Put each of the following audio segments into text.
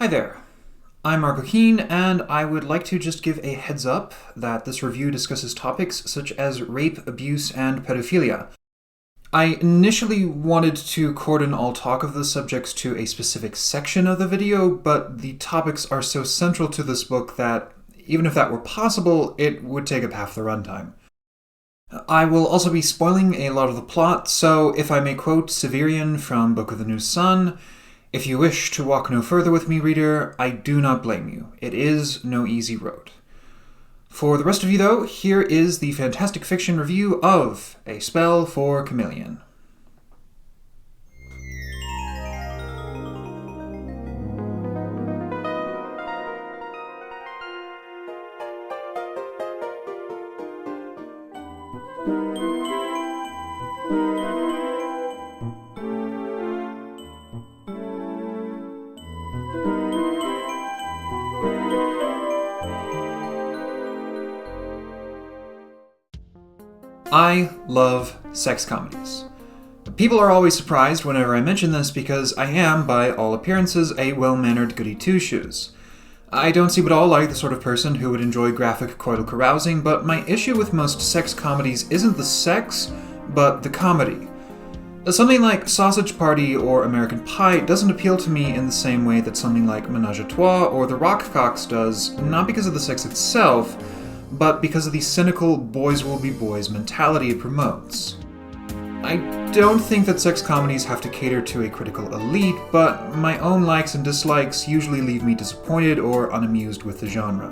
Hi there, I'm Marco Keen, and I would like to just give a heads up that this review discusses topics such as rape, abuse, and pedophilia. I initially wanted to cordon all talk of the subjects to a specific section of the video, but the topics are so central to this book that, even if that were possible, it would take up half the runtime. I will also be spoiling a lot of the plot, so if I may quote Severian from Book of the New Sun, "If you wish to walk no further with me, reader, I do not blame you. It is no easy road." For the rest of you, though, here is the fantastic fiction review of A Spell for Chameleon. I love sex comedies. People are always surprised whenever I mention this because I am, by all appearances, a well-mannered goody two-shoes. I don't seem at all like the sort of person who would enjoy graphic coital carousing, but my issue with most sex comedies isn't the sex, but the comedy. Something like Sausage Party or American Pie doesn't appeal to me in the same way that something like Menage a Trois or The Rockcocks does, not because of the sex itself, but because of the cynical boys will be boys mentality it promotes. I don't think that sex comedies have to cater to a critical elite, but my own likes and dislikes usually leave me disappointed or unamused with the genre.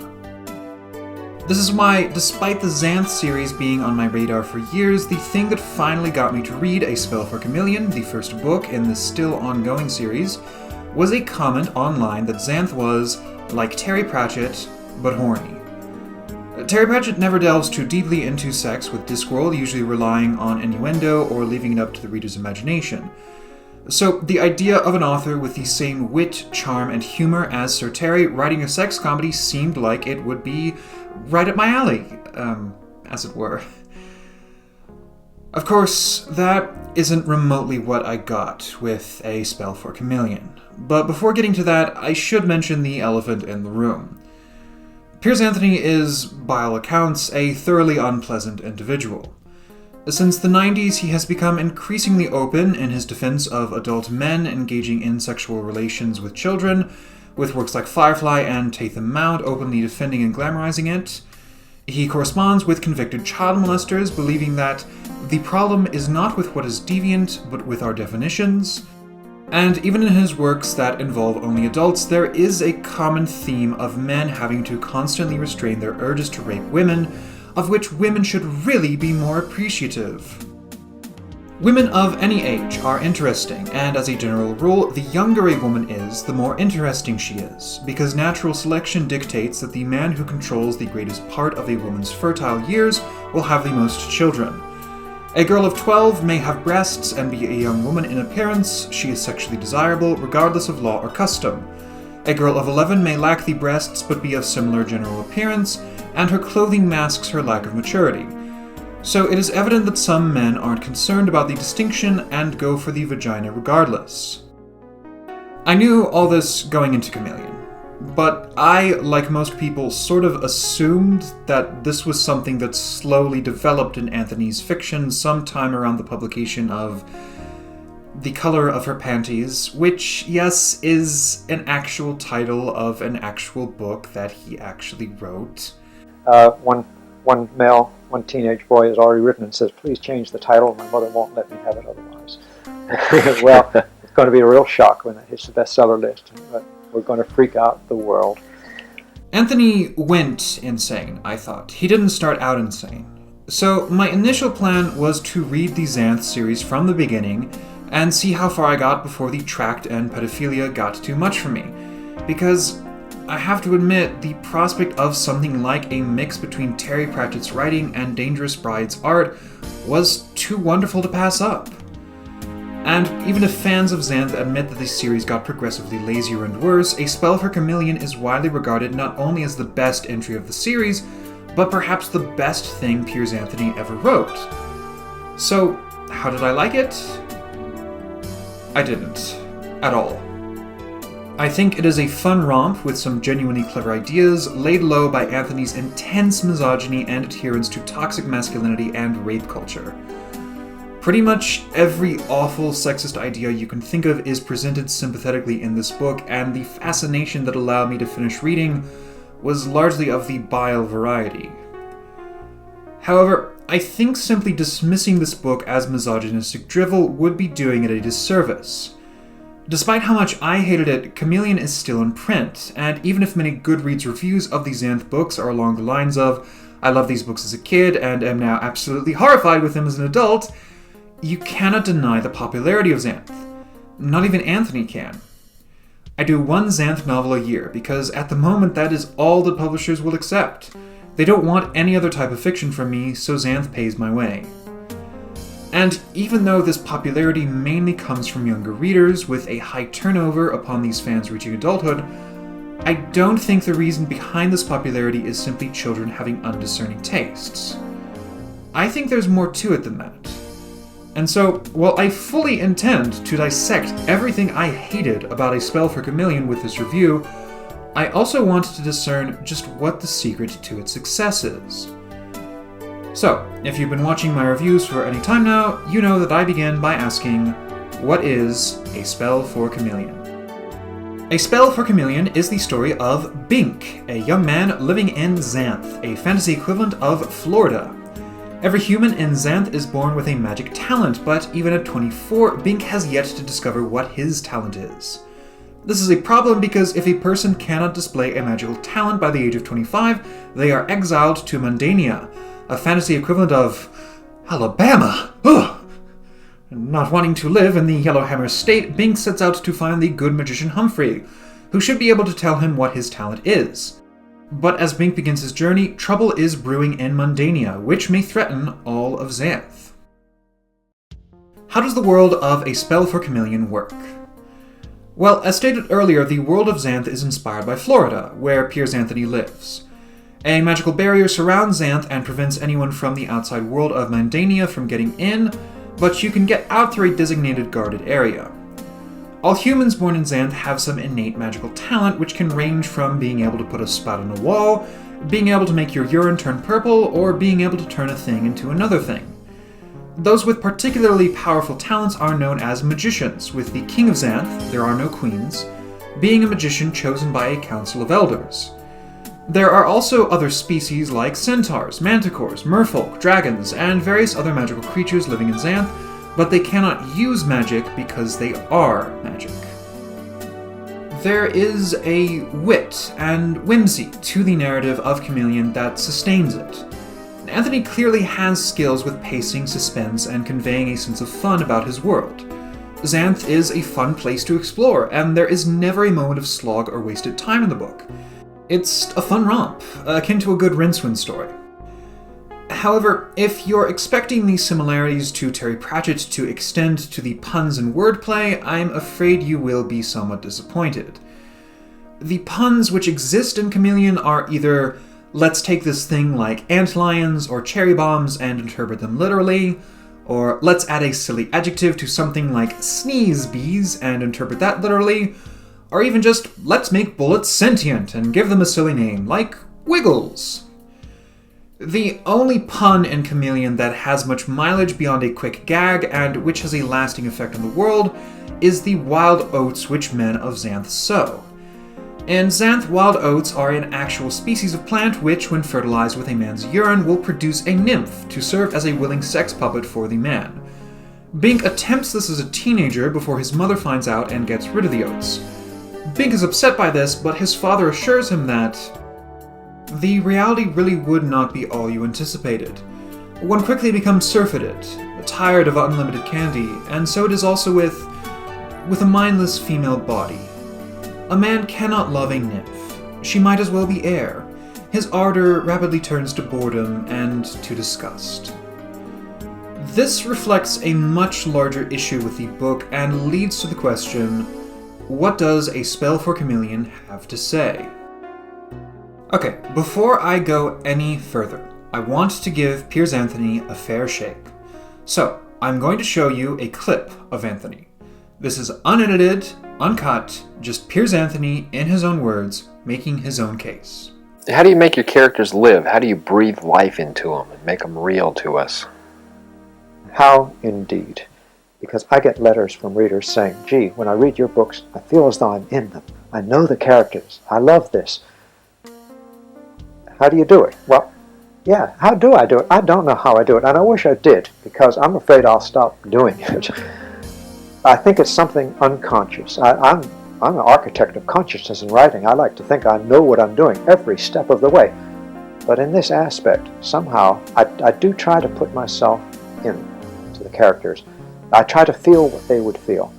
This is why, despite the Xanth series being on my radar for years, the thing that finally got me to read A Spell for Chameleon, the first book in this still ongoing series, was a comment online that Xanth was, like Terry Pratchett, but horny. Terry Pratchett never delves too deeply into sex, with Discworld usually relying on innuendo or leaving it up to the reader's imagination. So the idea of an author with the same wit, charm, and humor as Sir Terry writing a sex comedy seemed like it would be right up my alley, as it were. Of course, that isn't remotely what I got with A Spell for Chameleon. But before getting to that, I should mention the elephant in the room. Piers Anthony is, by all accounts, a thoroughly unpleasant individual. Since the 90s, he has become increasingly open in his defense of adult men engaging in sexual relations with children, with works like Firefly and Tatham Mound openly defending and glamorizing it. He corresponds with convicted child molesters, believing that the problem is not with what is deviant, but with our definitions. And even in his works that involve only adults, there is a common theme of men having to constantly restrain their urges to rape women, of which women should really be more appreciative. Women of any age are interesting, and as a general rule, the younger a woman is, the more interesting she is, because natural selection dictates that the man who controls the greatest part of a woman's fertile years will have the most children. A girl of 12 may have breasts and be a young woman in appearance. She is sexually desirable, regardless of law or custom. A girl of 11 may lack the breasts but be of similar general appearance, and her clothing masks her lack of maturity. So it is evident that some men aren't concerned about the distinction and go for the vagina regardless. I knew all this going into Chameleon, but I, like most people, sort of assumed that this was something that slowly developed in Anthony's fiction sometime around the publication of The Color of Her Panties, which, yes, is an actual title of an actual book that he actually wrote. One teenage boy has already written and says, "Please change the title, my mother won't let me have it otherwise." Well, it's going to be a real shock when it hits the bestseller list, but we're going to freak out the world. Anthony went insane, I thought. He didn't start out insane. So my initial plan was to read the Xanth series from the beginning and see how far I got before the tract and pedophilia got too much for me. Because I have to admit, the prospect of something like a mix between Terry Pratchett's writing and Dangerous Bride's art was too wonderful to pass up. And even if fans of Xanth admit that the series got progressively lazier and worse, A Spell for Chameleon is widely regarded not only as the best entry of the series, but perhaps the best thing Piers Anthony ever wrote. So, how did I like it? I didn't. At all. I think it is a fun romp with some genuinely clever ideas, laid low by Anthony's intense misogyny and adherence to toxic masculinity and rape culture. Pretty much every awful sexist idea you can think of is presented sympathetically in this book, and the fascination that allowed me to finish reading was largely of the bile variety. However, I think simply dismissing this book as misogynistic drivel would be doing it a disservice. Despite how much I hated it, Chameleon is still in print, and even if many Goodreads reviews of the Xanth books are along the lines of, "I loved these books as a kid and am now absolutely horrified with them as an adult," you cannot deny the popularity of Xanth. Not even Anthony can. I do one Xanth novel a year because at the moment that is all the publishers will accept. They don't want any other type of fiction from me, so Xanth pays my way. And even though this popularity mainly comes from younger readers with a high turnover upon these fans reaching adulthood, I don't think the reason behind this popularity is simply children having undiscerning tastes. I think there's more to it than that. And so, while I fully intend to dissect everything I hated about A Spell for Chameleon with this review, I also want to discern just what the secret to its success is. So, if you've been watching my reviews for any time now, you know that I begin by asking, what is A Spell for Chameleon? A Spell for Chameleon is the story of Bink, a young man living in Xanth, a fantasy equivalent of Florida. Every human in Xanth is born with a magic talent, but even at 24, Bink has yet to discover what his talent is. This is a problem because if a person cannot display a magical talent by the age of 25, they are exiled to Mundania, a fantasy equivalent of Alabama. Ugh! Not wanting to live in the Yellowhammer state, Bink sets out to find the good magician Humphrey, who should be able to tell him what his talent is. But as Bink begins his journey, trouble is brewing in Mundania, which may threaten all of Xanth. How does the world of A Spell for Chameleon work? Well, as stated earlier, the world of Xanth is inspired by Florida, where Piers Anthony lives. A magical barrier surrounds Xanth and prevents anyone from the outside world of Mundania from getting in, but you can get out through a designated guarded area. All humans born in Xanth have some innate magical talent, which can range from being able to put a spout on a wall, being able to make your urine turn purple, or being able to turn a thing into another thing. Those with particularly powerful talents are known as magicians, with the king of Xanth, there are no queens, being a magician chosen by a council of elders. There are also other species like centaurs, manticores, merfolk, dragons, and various other magical creatures living in Xanth, but they cannot use magic because they are magic. There is a wit and whimsy to the narrative of Chameleon that sustains it. Anthony clearly has skills with pacing, suspense, and conveying a sense of fun about his world. Xanth is a fun place to explore, and there is never a moment of slog or wasted time in the book. It's a fun romp, akin to a good Rincewind story. However, if you're expecting the similarities to Terry Pratchett to extend to the puns and wordplay, I'm afraid you will be somewhat disappointed. The puns which exist in Chameleon are either let's take this thing like antlions or cherry bombs and interpret them literally, or let's add a silly adjective to something like sneeze bees and interpret that literally, or even just let's make bullets sentient and give them a silly name, like Wiggles. The only pun in Chameleon that has much mileage beyond a quick gag and which has a lasting effect on the world is the wild oats which men of Xanth sow. In Xanth, wild oats are an actual species of plant which, when fertilized with a man's urine, will produce a nymph to serve as a willing sex puppet for the man. Bink attempts this as a teenager before his mother finds out and gets rid of the oats. Bink is upset by this, but his father assures him that the reality really would not be all you anticipated. One quickly becomes surfeited, tired of unlimited candy, and so it is also with a mindless female body. A man cannot love a nymph. She might as well be air. His ardor rapidly turns to boredom and to disgust. This reflects a much larger issue with the book and leads to the question, what does A Spell for Chameleon have to say? Okay, before I go any further, I want to give Piers Anthony a fair shake. So, I'm going to show you a clip of Anthony. This is unedited, uncut, just Piers Anthony, in his own words, making his own case. How do you make your characters live? How do you breathe life into them and make them real to us? How indeed. Because I get letters from readers saying, gee, when I read your books, I feel as though I'm in them. I know the characters. I love this. How do you do it? Well, yeah, how do I do it? I don't know how I do it, and I wish I did, because I'm afraid I'll stop doing it. I think it's something unconscious. I'm an architect of consciousness in writing. I like to think I know what I'm doing every step of the way. But in this aspect, somehow, I do try to put myself into the characters. I try to feel what they would feel.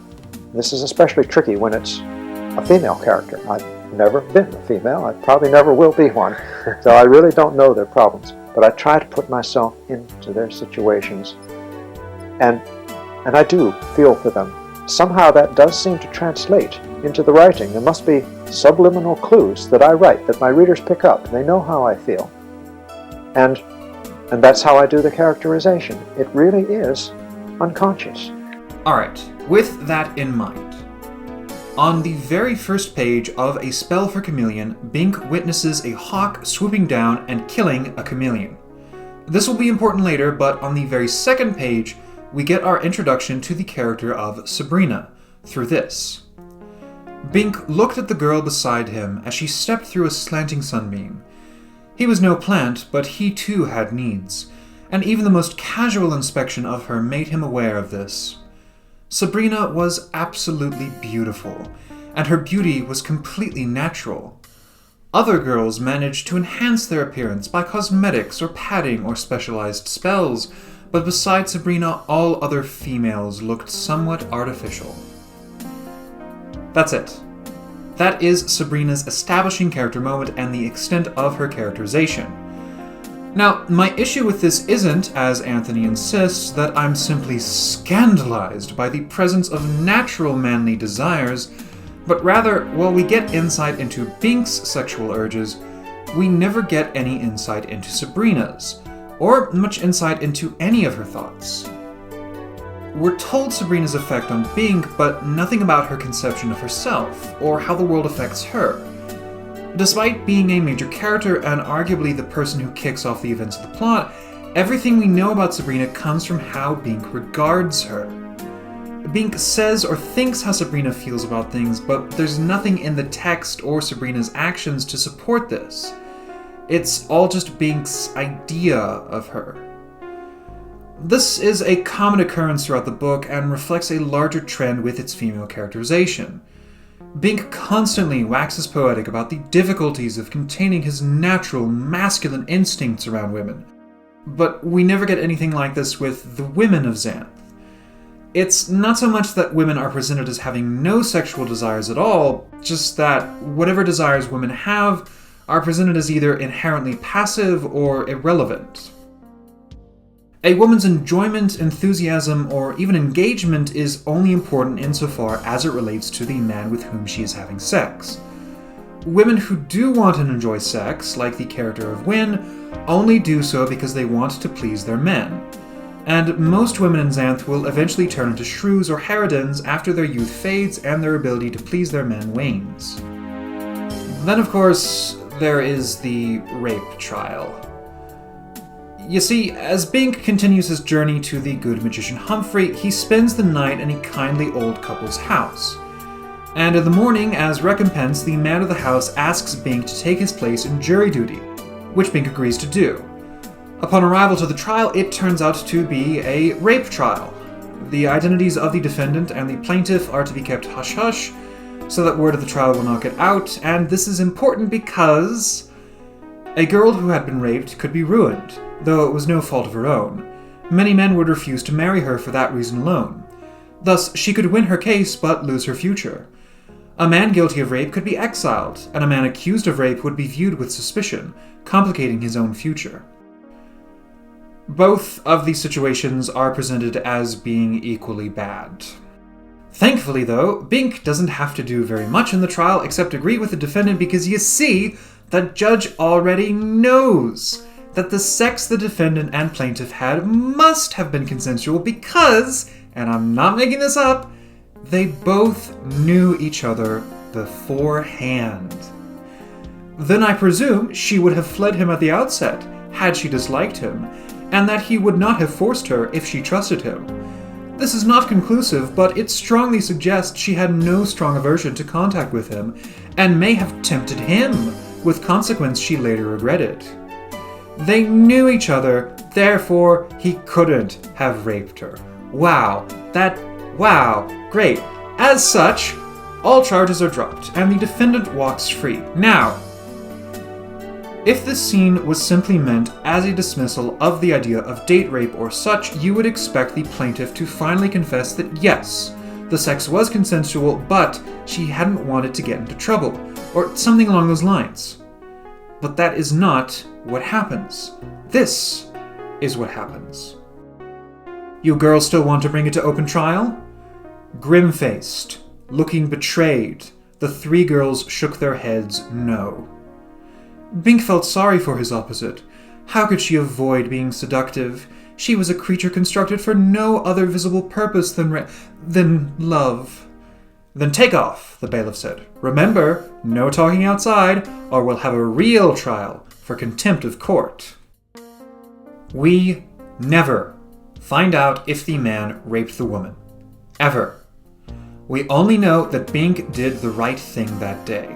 This is especially tricky when it's a female character. I've never been a female. I probably never will be one. So I really don't know their problems. But I try to put myself into their situations. And I do feel for them. Somehow that does seem to translate into the writing. There must be subliminal clues that I write, that my readers pick up. They know how I feel. And that's how I do the characterization. It really is unconscious. Alright, with that in mind, on the very first page of A Spell for Chameleon, Bink witnesses a hawk swooping down and killing a chameleon. This will be important later, but on the very second page, we get our introduction to the character of Sabrina through this. Bink looked at the girl beside him as she stepped through a slanting sunbeam. He was no plant, but he too had needs, and even the most casual inspection of her made him aware of this. Sabrina was absolutely beautiful, and her beauty was completely natural. Other girls managed to enhance their appearance by cosmetics or padding or specialized spells, but besides Sabrina, all other females looked somewhat artificial. That's it. That is Sabrina's establishing character moment and the extent of her characterization. Now, my issue with this isn't, as Anthony insists, that I'm simply scandalized by the presence of natural manly desires, but rather, while we get insight into Bink's sexual urges, we never get any insight into Sabrina's, or much insight into any of her thoughts. We're told Sabrina's effect on Bink, but nothing about her conception of herself, or how the world affects her. Despite being a major character and arguably the person who kicks off the events of the plot, everything we know about Sabrina comes from how Bink regards her. Bink says or thinks how Sabrina feels about things, but there's nothing in the text or Sabrina's actions to support this. It's all just Bink's idea of her. This is a common occurrence throughout the book and reflects a larger trend with its female characterization. Bink constantly waxes poetic about the difficulties of containing his natural masculine instincts around women, but we never get anything like this with the women of Xanth. It's not so much that women are presented as having no sexual desires at all, just that whatever desires women have are presented as either inherently passive or irrelevant. A woman's enjoyment, enthusiasm, or even engagement is only important insofar as it relates to the man with whom she is having sex. Women who do want and enjoy sex, like the character of Wynne, only do so because they want to please their men. And most women in Xanth will eventually turn into shrews or harridans after their youth fades and their ability to please their men wanes. Then, of course, there is the rape trial. You see, as Bink continues his journey to the good magician Humphrey, he spends the night in a kindly old couple's house. And in the morning, as recompense, the man of the house asks Bink to take his place in jury duty, which Bink agrees to do. Upon arrival to the trial, it turns out to be a rape trial. The identities of the defendant and the plaintiff are to be kept hush-hush, so that word of the trial will not get out, and this is important because a girl who had been raped could be ruined, though it was no fault of her own. Many men would refuse to marry her for that reason alone. Thus, she could win her case but lose her future. A man guilty of rape could be exiled, and a man accused of rape would be viewed with suspicion, complicating his own future. Both of these situations are presented as being equally bad. Thankfully, though, Bink doesn't have to do very much in the trial except agree with the defendant because, you see, the judge already knows that the sex the defendant and plaintiff had must have been consensual because, and I'm not making this up, They both knew each other beforehand. Then I presume she would have fled him at the outset, had she disliked him, and that he would not have forced her if she trusted him. This is not conclusive, but it strongly suggests she had no strong aversion to contact with him, and may have tempted him, with consequence she later regretted. They knew each other, therefore he couldn't have raped her. Wow, great. As such, all charges are dropped, and the defendant walks free. Now, if this scene was simply meant as a dismissal of the idea of date rape or such, you would expect the plaintiff to finally confess that yes, the sex was consensual, but she hadn't wanted to get into trouble, or something along those lines. But that is not what happens. This is what happens. You girls still want to bring it to open trial? Grim-faced, looking betrayed, the three girls shook their heads no. Bink felt sorry for his opposite. How could she avoid being seductive? She was a creature constructed for no other visible purpose than love. Then take off, the bailiff said. Remember, no talking outside, or we'll have a real trial for contempt of court. We never find out if the man raped the woman. Ever. We only know that Bink did the right thing that day.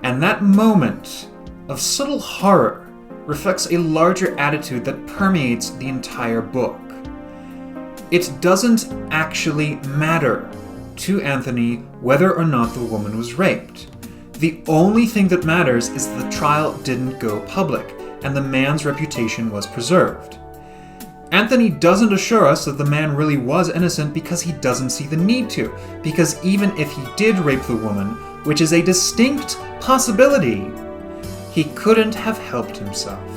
And that moment of subtle horror reflects a larger attitude that permeates the entire book. It doesn't actually matter to Anthony whether or not the woman was raped. The only thing that matters is that the trial didn't go public, and the man's reputation was preserved. Anthony doesn't assure us that the man really was innocent because he doesn't see the need to, because even if he did rape the woman, which is a distinct possibility, he couldn't have helped himself.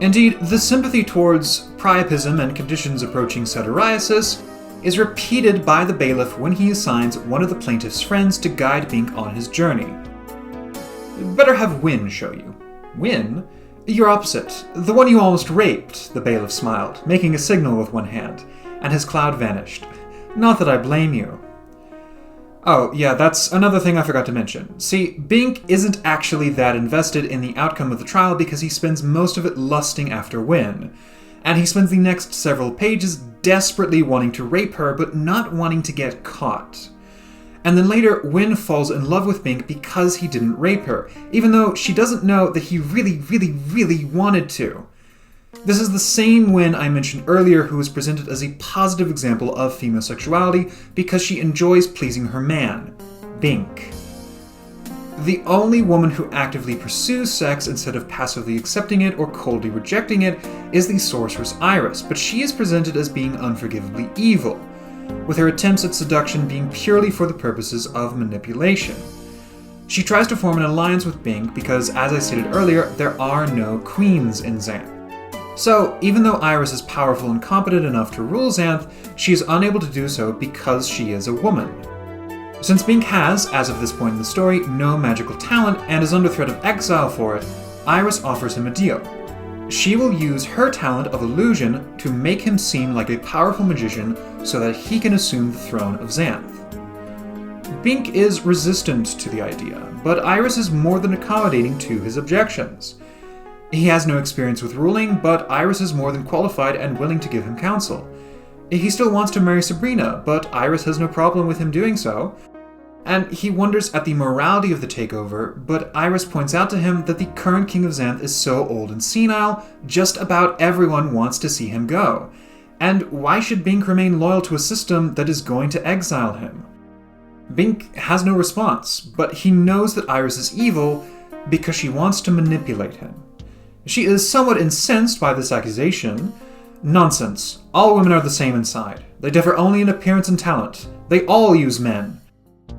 Indeed, the sympathy towards priapism and conditions approaching psoriasis is repeated by the bailiff when he assigns one of the plaintiff's friends to guide Bink on his journey. Better have Wynne show you. Wynne? You're opposite. The one you almost raped, the bailiff smiled, making a signal with one hand, and his cloud vanished. Not that I blame you. Oh, yeah, that's another thing I forgot to mention. See, Bink isn't actually that invested in the outcome of the trial because he spends most of it lusting after Wynne. And he spends the next several pages desperately wanting to rape her, but not wanting to get caught. And then later, Wynne falls in love with Bink because he didn't rape her, even though she doesn't know that he really wanted to. This is the same Wynne I mentioned earlier who was presented as a positive example of female sexuality because she enjoys pleasing her man, Bink. The only woman who actively pursues sex instead of passively accepting it or coldly rejecting it is the sorceress Iris, but she is presented as being unforgivably evil, with her attempts at seduction being purely for the purposes of manipulation. She tries to form an alliance with Bink because, as I stated earlier, there are no queens in Xanth. So, even though Iris is powerful and competent enough to rule Xanth, she is unable to do so because she is a woman. Since Bink has, as of this point in the story, no magical talent and is under threat of exile for it, Iris offers him a deal. She will use her talent of illusion to make him seem like a powerful magician so that he can assume the throne of Xanth. Bink is resistant to the idea, but Iris is more than accommodating to his objections. He has no experience with ruling, but Iris is more than qualified and willing to give him counsel. He still wants to marry Sabrina, but Iris has no problem with him doing so. And he wonders at the morality of the takeover, but Iris points out to him that the current king of Xanth is so old and senile, just about everyone wants to see him go. And why should Bink remain loyal to a system that is going to exile him? Bink has no response, but he knows that Iris is evil because she wants to manipulate him. She is somewhat incensed by this accusation. Nonsense. All women are the same inside. They differ only in appearance and talent. They all use men.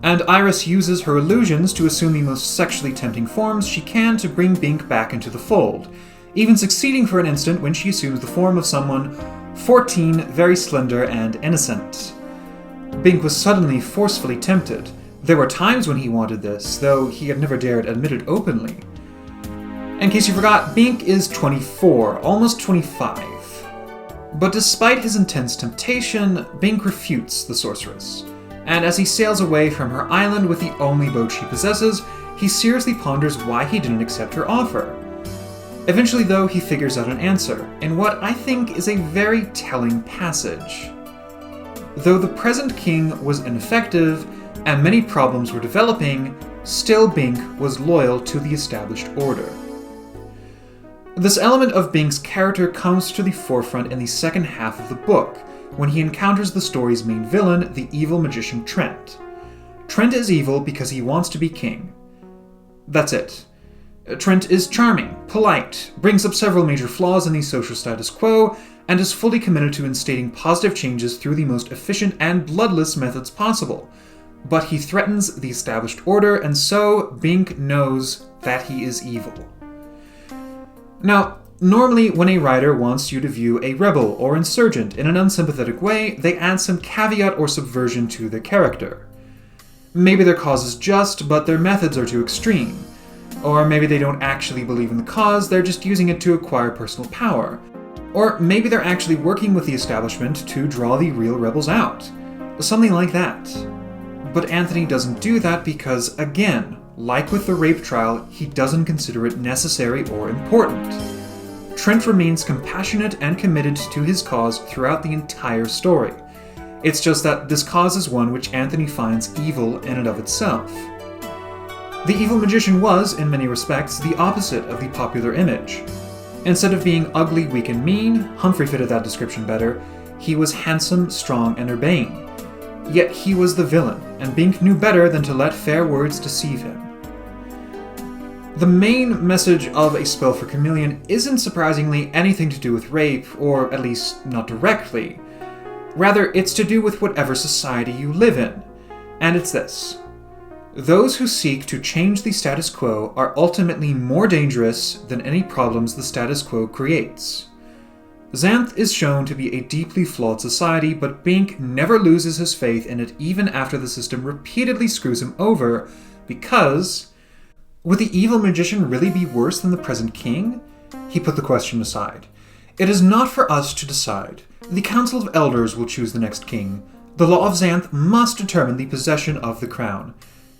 And Iris uses her illusions to assume the most sexually tempting forms she can to bring Bink back into the fold, even succeeding for an instant when she assumes the form of someone 14, very slender and innocent. Bink was suddenly forcefully tempted. There were times when he wanted this, though he had never dared admit it openly. In case you forgot, Bink is 24, almost 25. But despite his intense temptation, Bink refutes the sorceress. and as he sails away from her island with the only boat she possesses, he seriously ponders why he didn't accept her offer. Eventually, though, he figures out an answer, in what I think is a very telling passage. Though the present king was ineffective, and many problems were developing, still Bink was loyal to the established order. This element of Bink's character comes to the forefront in the second half of the book, when he encounters the story's main villain, the evil magician Trent. Trent is evil because he wants to be king. That's it. Trent is charming, polite, brings up several major flaws in the social status quo, and is fully committed to instating positive changes through the most efficient and bloodless methods possible. But he threatens the established order, and so Bink knows that he is evil. Now, normally when a writer wants you to view a rebel or insurgent in an unsympathetic way, they add some caveat or subversion to their character. Maybe their cause is just, but their methods are too extreme. Or maybe they don't actually believe in the cause, they're just using it to acquire personal power. Or maybe they're actually working with the establishment to draw the real rebels out. Something like that. But Anthony doesn't do that because, again, like with the rape trial, he doesn't consider it necessary or important. Trent remains compassionate and committed to his cause throughout the entire story. It's just that this cause is one which Anthony finds evil in and of itself. The evil magician was, in many respects, the opposite of the popular image. Instead of being ugly, weak, and mean, Humphrey fitted that description better, he was handsome, strong, and urbane. Yet he was the villain, and Bink knew better than to let fair words deceive him. The main message of A Spell for Chameleon isn't surprisingly anything to do with rape, or at least not directly. Rather, it's to do with whatever society you live in. And it's this. Those who seek to change the status quo are ultimately more dangerous than any problems the status quo creates. Xanth is shown to be a deeply flawed society, but Bink never loses his faith in it even after the system repeatedly screws him over, because... would the evil magician really be worse than the present king? He put the question aside. It is not for us to decide. The Council of Elders will choose the next king. The law of Xanth must determine the possession of the crown.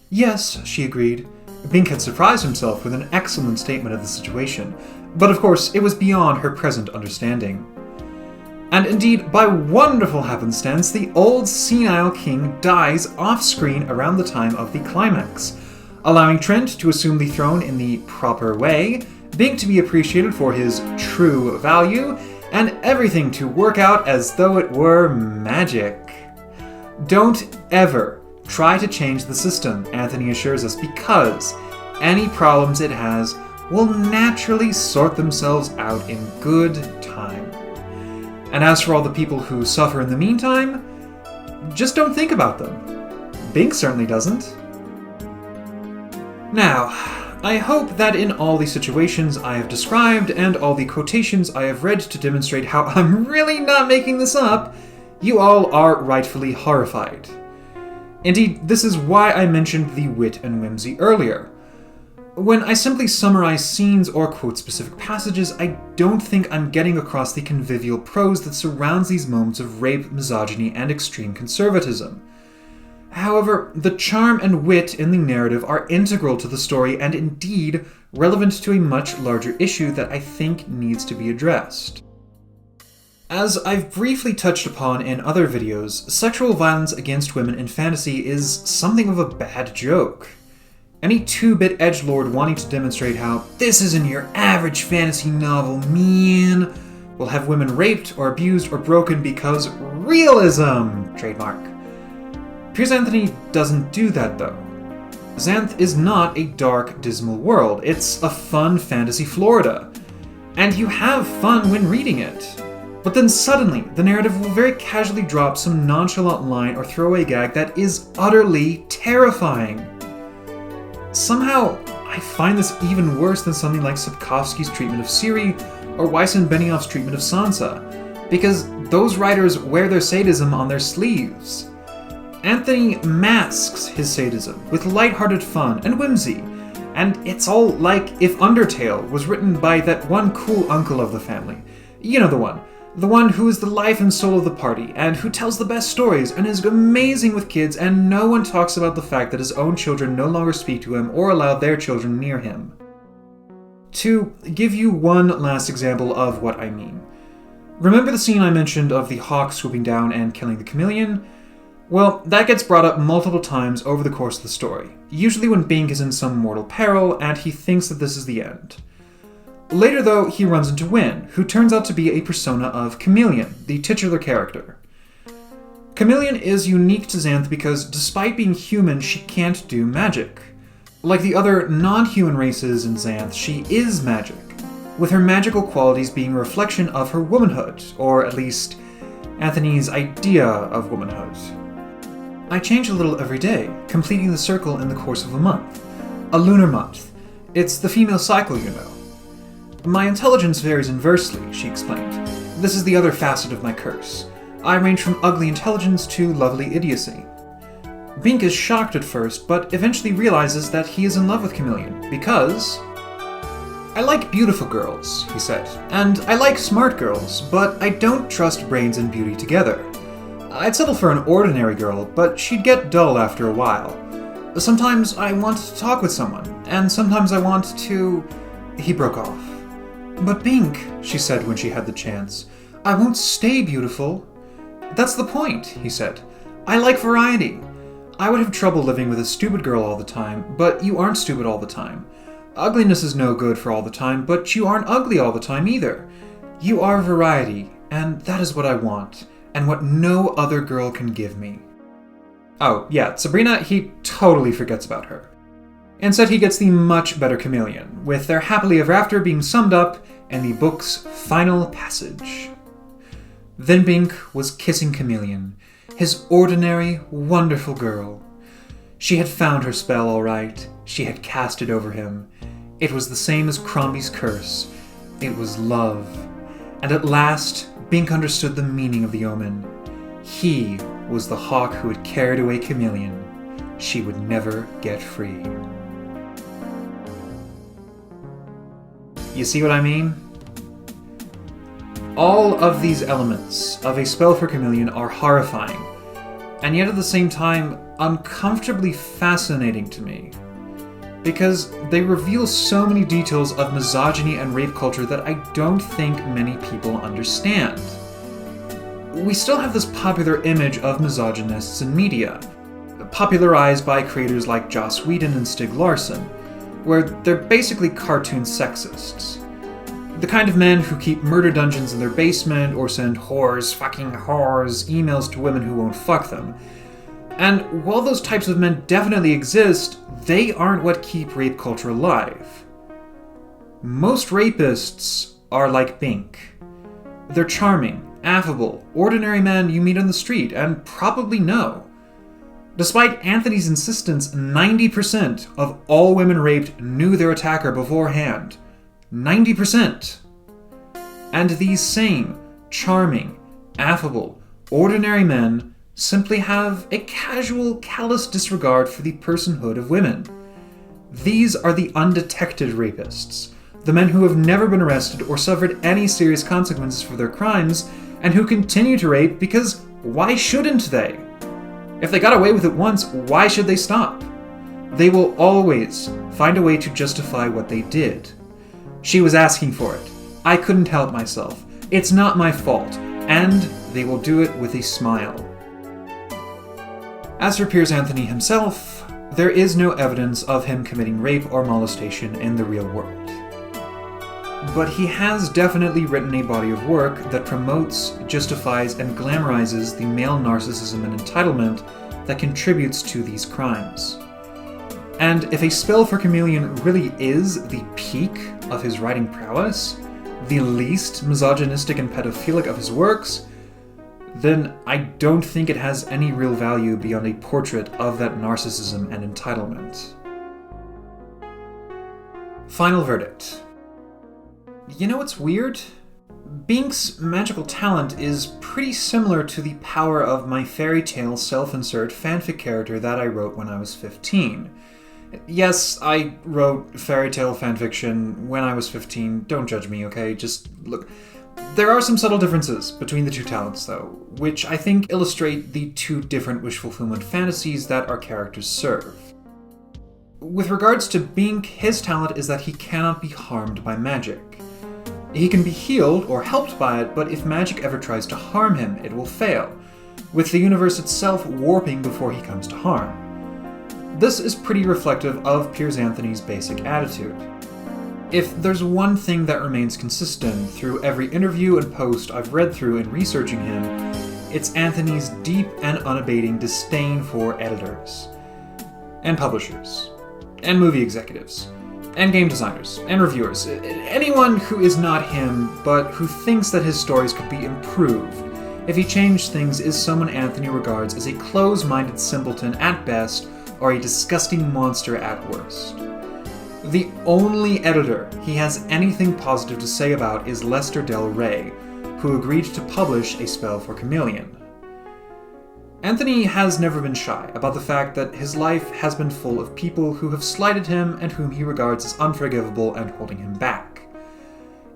Yes, she agreed. Bink had surprised himself with an excellent statement of the situation, but of course it was beyond her present understanding. And indeed, by wonderful happenstance, the old senile king dies off-screen around the time of the climax, allowing Trent to assume the throne in the proper way, Bink to be appreciated for his true value, and everything to work out as though it were magic. Don't ever try to change the system, Anthony assures us, because any problems it has will naturally sort themselves out in good time. And as for all the people who suffer in the meantime, just don't think about them. Bink certainly doesn't. Now, I hope that in all the situations I have described and all the quotations I have read to demonstrate how I'm really not making this up, you all are rightfully horrified. Indeed, this is why I mentioned the wit and whimsy earlier. When I simply summarize scenes or quote specific passages, I don't think I'm getting across the convivial prose that surrounds these moments of rape, misogyny, and extreme conservatism. However, the charm and wit in the narrative are integral to the story and indeed relevant to a much larger issue that I think needs to be addressed. As I've briefly touched upon in other videos, sexual violence against women in fantasy is something of a bad joke. Any 2-bit edgelord wanting to demonstrate how this isn't your average fantasy novel, man, will have women raped or abused or broken because realism! Trademark. Piers Anthony doesn't do that though. Xanth is not a dark, dismal world, it's a fun fantasy Florida. And you have fun when reading it. But then suddenly, the narrative will very casually drop some nonchalant line or throwaway gag that is utterly terrifying. Somehow, I find this even worse than something like Sapkowski's treatment of Ciri or Weiss and Benioff's treatment of Sansa, because those writers wear their sadism on their sleeves. Anthony masks his sadism with lighthearted fun and whimsy, and it's all like if Undertale was written by that one cool uncle of the family. You know the one. The one who is the life and soul of the party, and who tells the best stories, and is amazing with kids, and no one talks about the fact that his own children no longer speak to him or allow their children near him. To give you one last example of what I mean. Remember the scene I mentioned of the hawk swooping down and killing the chameleon? Well, that gets brought up multiple times over the course of the story, usually when Bink is in some mortal peril and he thinks that this is the end. Later, though, he runs into Wynne, who turns out to be a persona of Chameleon, the titular character. Chameleon is unique to Xanth because, despite being human, she can't do magic. Like the other non-human races in Xanth, she is magic, with her magical qualities being a reflection of her womanhood, or at least Anthony's idea of womanhood. I change a little every day, completing the circle in the course of a month. A lunar month. It's the female cycle, you know. My intelligence varies inversely, she explained. This is the other facet of my curse. I range from ugly intelligence to lovely idiocy. Bink is shocked at first, but eventually realizes that he is in love with Chameleon, because... I like beautiful girls, he said, and I like smart girls, but I don't trust brains and beauty together. I'd settle for an ordinary girl, but she'd get dull after a while. Sometimes I want to talk with someone, and sometimes I want to... He broke off. But Bink, she said when she had the chance, I won't stay beautiful. That's the point, he said. I like variety. I would have trouble living with a stupid girl all the time, but you aren't stupid all the time. Ugliness is no good for all the time, but you aren't ugly all the time either. You are variety, and that is what I want, and what no other girl can give me. Oh, yeah, Sabrina, he totally forgets about her. Instead, he gets the much better Chameleon, with their happily ever after being summed up in the book's final passage. Then Bink was kissing Chameleon, his ordinary, wonderful girl. She had found her spell all right. She had cast it over him. It was the same as Crombie's curse. It was love. And at last, Bink understood the meaning of the omen. He was the hawk who had carried away Chameleon. She would never get free. You see what I mean? All of these elements of a spell for Chameleon are horrifying, and yet at the same time, uncomfortably fascinating to me. Because they reveal so many details of misogyny and rape culture that I don't think many people understand. We still have this popular image of misogynists in media, popularized by creators like Joss Whedon and Stieg Larsson, where they're basically cartoon sexists. The kind of men who keep murder dungeons in their basement or send fucking whores, emails to women who won't fuck them. And while those types of men definitely exist, they aren't what keep rape culture alive. Most rapists are like Bink. They're charming, affable, ordinary men you meet on the street and probably know. Despite Anthony's insistence, 90% of all women raped knew their attacker beforehand. 90%. And these same charming, affable, ordinary men simply have a casual, callous disregard for the personhood of women. These are the undetected rapists, the men who have never been arrested or suffered any serious consequences for their crimes, and who continue to rape because why shouldn't they? If they got away with it once, why should they stop? They will always find a way to justify what they did. She was asking for it. I couldn't help myself. It's not my fault. And they will do it with a smile. As for Piers Anthony himself, there is no evidence of him committing rape or molestation in the real world. But he has definitely written a body of work that promotes, justifies, and glamorizes the male narcissism and entitlement that contributes to these crimes. And if a spell for Chameleon really is the peak of his writing prowess, the least misogynistic and pedophilic of his works, then I don't think it has any real value beyond a portrait of that narcissism and entitlement. Final verdict. You know what's weird? Bink's magical talent is pretty similar to the power of my fairy tale self-insert fanfic character that I wrote when I was 15. Yes, I wrote fairy tale fanfiction when I was 15. Don't judge me, okay? Just look. There are some subtle differences between the two talents, though, which I think illustrate the two different wish fulfillment fantasies that our characters serve. With regards to Bink, his talent is that he cannot be harmed by magic. He can be healed or helped by it, but if magic ever tries to harm him, it will fail, with the universe itself warping before he comes to harm. This is pretty reflective of Piers Anthony's basic attitude. If there's one thing that remains consistent through every interview and post I've read through in researching him, it's Anthony's deep and unabating disdain for editors, and publishers, and movie executives, and game designers, and reviewers, anyone who is not him, but who thinks that his stories could be improved if he changed things is someone Anthony regards as a close-minded simpleton at best, or a disgusting monster at worst. The only editor he has anything positive to say about is Lester Del Rey, who agreed to publish a spell for Chameleon. Anthony has never been shy about the fact that his life has been full of people who have slighted him and whom he regards as unforgivable and holding him back.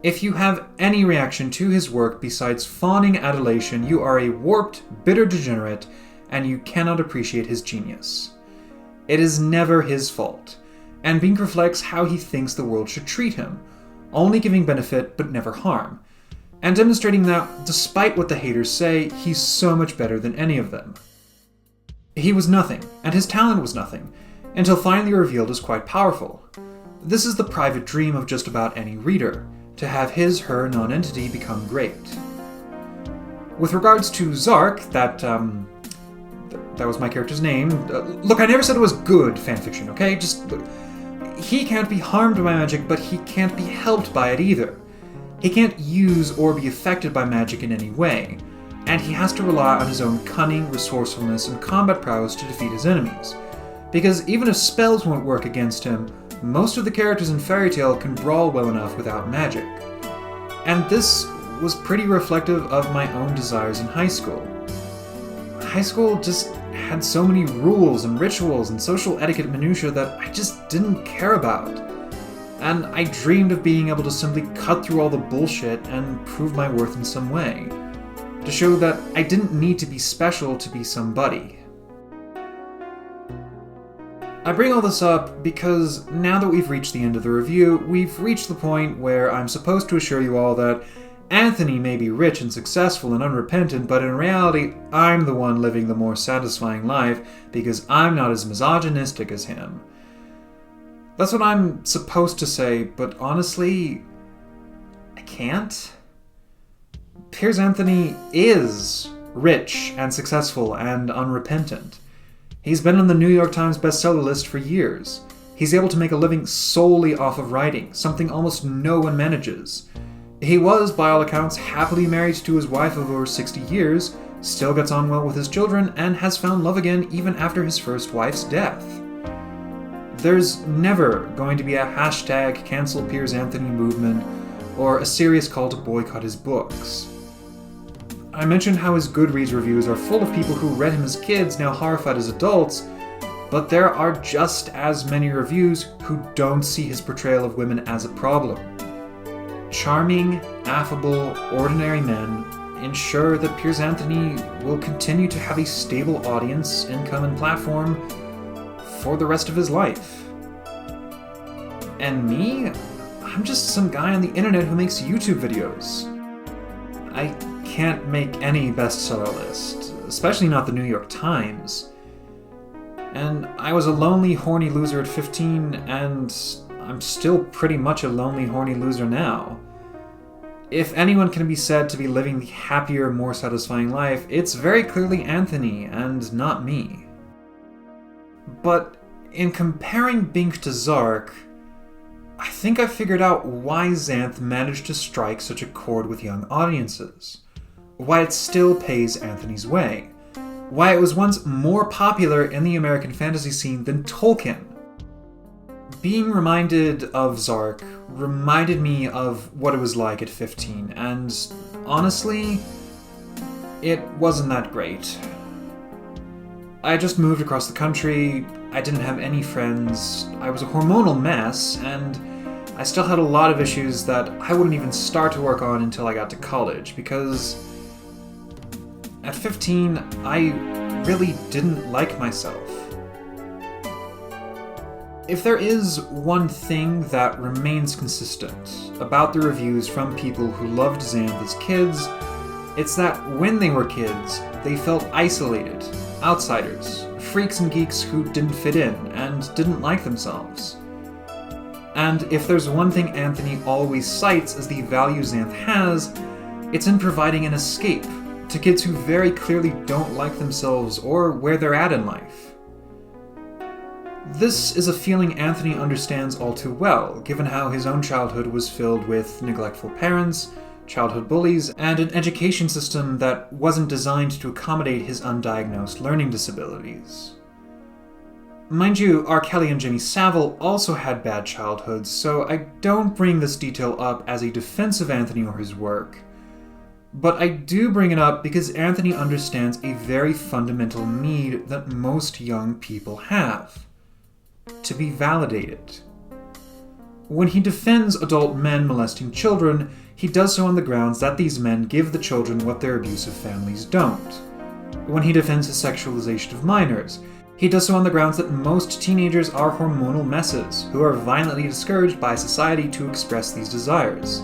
If you have any reaction to his work besides fawning adulation, you are a warped, bitter degenerate, and you cannot appreciate his genius. It is never his fault, and Bink reflects how he thinks the world should treat him, only giving benefit but never harm, and demonstrating that, despite what the haters say, he's so much better than any of them. He was nothing, and his talent was nothing, until finally revealed as quite powerful. This is the private dream of just about any reader, to have his/her nonentity become great. With regards to Zark, that was my character's name. Look, I never said it was good fanfiction, okay? He can't be harmed by magic, but he can't be helped by it either. He can't use or be affected by magic in any way, and he has to rely on his own cunning, resourcefulness, and combat prowess to defeat his enemies. Because even if spells won't work against him, most of the characters in Fairy Tail can brawl well enough without magic. And this was pretty reflective of my own desires in high school. High school just had so many rules and rituals and social etiquette minutiae that I just didn't care about. And I dreamed of being able to simply cut through all the bullshit and prove my worth in some way, to show that I didn't need to be special to be somebody. I bring all this up because now that we've reached the end of the review, we've reached the point where I'm supposed to assure you all that Anthony may be rich and successful and unrepentant, but in reality, I'm the one living the more satisfying life because I'm not as misogynistic as him. That's what I'm supposed to say, but honestly, I can't. Piers Anthony is rich and successful and unrepentant. He's been on the New York Times bestseller list for years. He's able to make a living solely off of writing, something almost no one manages. He was, by all accounts, happily married to his wife of over 60 years, still gets on well with his children, and has found love again even after his first wife's death. There's never going to be a hashtag cancel Piers Anthony movement or a serious call to boycott his books. I mentioned how his Goodreads reviews are full of people who read him as kids, now horrified as adults, but there are just as many reviews who don't see his portrayal of women as a problem. Charming, affable, ordinary men ensure that Piers Anthony will continue to have a stable audience, income, and platform for the rest of his life. And me? I'm just some guy on the internet who makes YouTube videos. I can't make any bestseller list, especially not the New York Times. And I was a lonely, horny loser at 15, and I'm still pretty much a lonely, horny loser now. If anyone can be said to be living the happier, more satisfying life, it's very clearly Anthony, and not me. But in comparing Bink to Zark, I think I figured out why Xanth managed to strike such a chord with young audiences. Why it still pays Anthony's way. Why it was once more popular in the American fantasy scene than Tolkien. Being reminded of Zark reminded me of what it was like at 15, and honestly, it wasn't that great. I just moved across the country, I didn't have any friends, I was a hormonal mess, and I still had a lot of issues that I wouldn't even start to work on until I got to college, because at 15, I really didn't like myself. If there is one thing that remains consistent about the reviews from people who loved Xanth as kids, it's that when they were kids, they felt isolated, outsiders, freaks and geeks who didn't fit in and didn't like themselves. And if there's one thing Anthony always cites as the value Xanth has, it's in providing an escape to kids who very clearly don't like themselves or where they're at in life. This is a feeling Anthony understands all too well, given how his own childhood was filled with neglectful parents, childhood bullies, and an education system that wasn't designed to accommodate his undiagnosed learning disabilities. Mind you, R. Kelly and Jimmy Savile also had bad childhoods, so I don't bring this detail up as a defense of Anthony or his work. But I do bring it up because Anthony understands a very fundamental need that most young people have: to be validated. When he defends adult men molesting children, he does so on the grounds that these men give the children what their abusive families don't. When he defends the sexualization of minors, he does so on the grounds that most teenagers are hormonal messes who are violently discouraged by society to express these desires.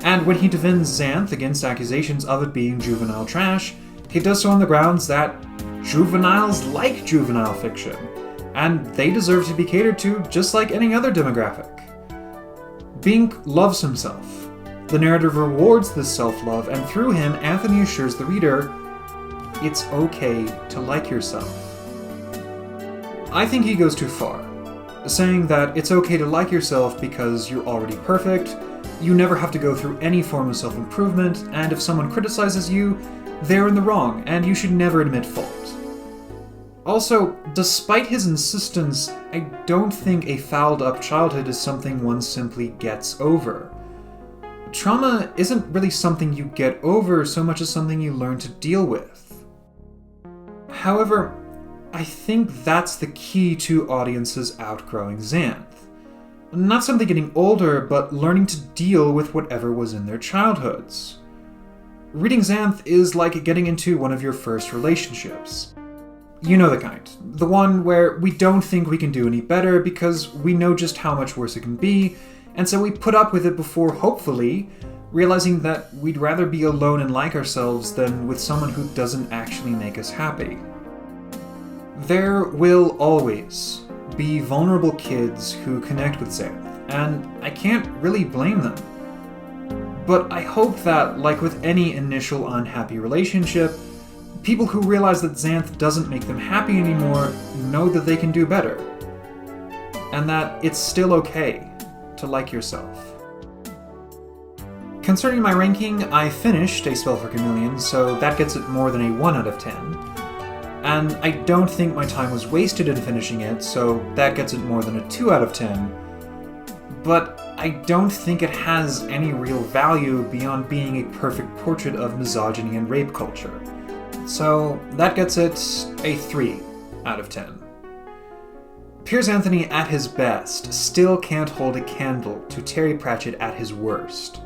And when he defends Xanth against accusations of it being juvenile trash, he does so on the grounds that juveniles like juvenile fiction, and they deserve to be catered to just like any other demographic. Bink loves himself. The narrative rewards this self-love, and through him, Anthony assures the reader, it's okay to like yourself. I think he goes too far, saying that it's okay to like yourself because you're already perfect, you never have to go through any form of self-improvement, and if someone criticizes you, they're in the wrong, and you should never admit fault. Also, despite his insistence, I don't think a fouled-up childhood is something one simply gets over. Trauma isn't really something you get over so much as something you learn to deal with. However, I think that's the key to audiences outgrowing Xanth. Not simply getting older, but learning to deal with whatever was in their childhoods. Reading Xanth is like getting into one of your first relationships. You know the kind. The one where we don't think we can do any better because we know just how much worse it can be, and so we put up with it before, hopefully, realizing that we'd rather be alone and like ourselves than with someone who doesn't actually make us happy. There will always be vulnerable kids who connect with Xanth, and I can't really blame them. But I hope that, like with any initial unhappy relationship, people who realize that Xanth doesn't make them happy anymore know that they can do better. And that it's still okay to like yourself. Concerning my ranking, I finished A Spell for Chameleon, so that gets it more than a 1 out of 10. And I don't think my time was wasted in finishing it, so that gets it more than a 2 out of 10. But I don't think it has any real value beyond being a perfect portrait of misogyny and rape culture. So that gets it a 3 out of 10. Piers Anthony at his best still can't hold a candle to Terry Pratchett at his worst.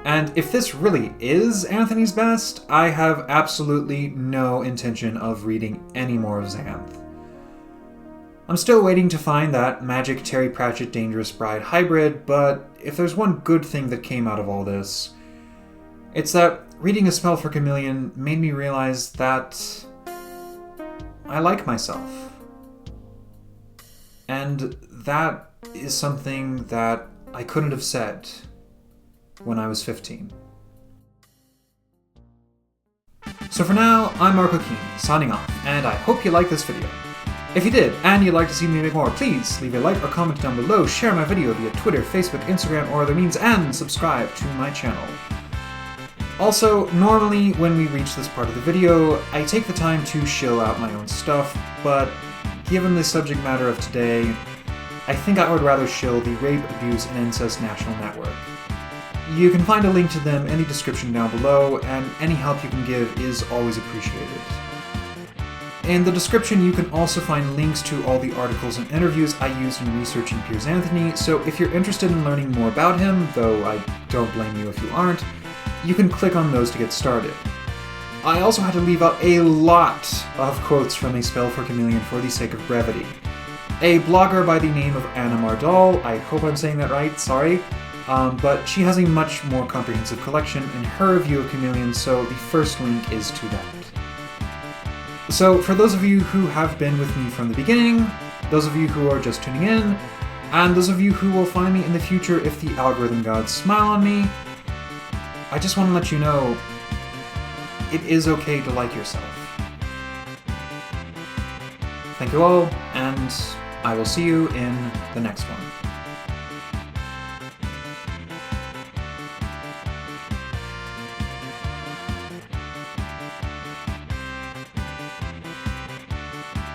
And if this really is Anthony's best, I have absolutely no intention of reading any more of Xanth. I'm still waiting to find that magic Terry Pratchett Dangerous Bride hybrid, but if there's one good thing that came out of all this, it's that reading A Spell for Chameleon made me realize that I like myself. And that is something that I couldn't have said when I was 15. So for now, I'm Mark O'Keen, signing off, and I hope you liked this video. If you did, and you'd like to see me make more, please leave a like or comment down below, share my video via Twitter, Facebook, Instagram, or other means, and subscribe to my channel. Also, normally when we reach this part of the video, I take the time to shill out my own stuff, but given the subject matter of today, I think I would rather shill the Rape, Abuse, and Incest National Network. You can find a link to them in the description down below, and any help you can give is always appreciated. In the description, you can also find links to all the articles and interviews I used in researching Piers Anthony, so if you're interested in learning more about him, though I don't blame you if you aren't, you can click on those to get started. I also had to leave out a lot of quotes from A Spell for Chameleon for the sake of brevity. A blogger by the name of Anna Mardal, I hope I'm saying that right, sorry, but she has a much more comprehensive collection in her review of Chameleon, so the first link is to that. So, for those of you who have been with me from the beginning, those of you who are just tuning in, and those of you who will find me in the future if the algorithm gods smile on me, I just want to let you know, it is okay to like yourself. Thank you all, and I will see you in the next one.